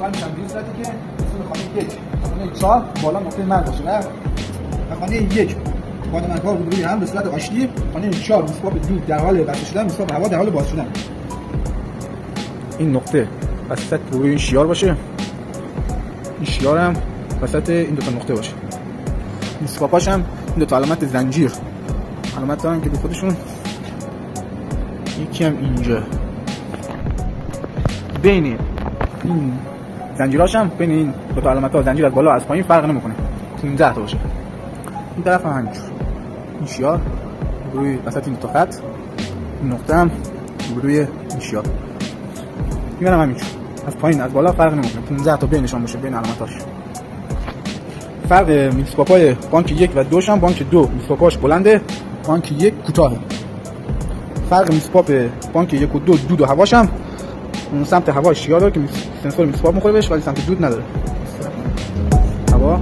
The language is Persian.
من میشم به این صورتی که مثل خانه 1 خانه 4 بالا نقطه مرز باشه و خانه 1 بادمنک‌ها روبروی هم به صورت آشتی، خانه 4 مسباب دود در حال بسته شدن، مسباب هوا در حال باز شدن. این نقطه وسط روبروی این شیار باشه، این شیار هم وسط این دو تا نقطه باشه. مسباباش هم این دو تا علامت زنجیر علامت دارن که به خودشون، یکی هم اینجا بین این زنجیراش هم بین این دو تا علامت ها زنجیر از بالا از پایین فرق نمیکنه، 15 تا باشه. این طرف هم همینجور، این شیار روی وسط این دو تا خط، این نقطه هم روی این شیار، این هم همینجور از پایین از بالا فرق نمیکنه، 15 تا بینشان باشه بین علامتاش. فرق میکروسکوپ‌های بانک 1 و 2 هم بانک 2 میکروسکوپاش بلنده، بانک 1 کوتاهه. فرق میکروسکوپ بانک 1 و 2 دود و هواش هم اون سمت هوا شیار داره که سنسور میکروسکوپ میخوره بهش، ولی سمت دود نداره. هوا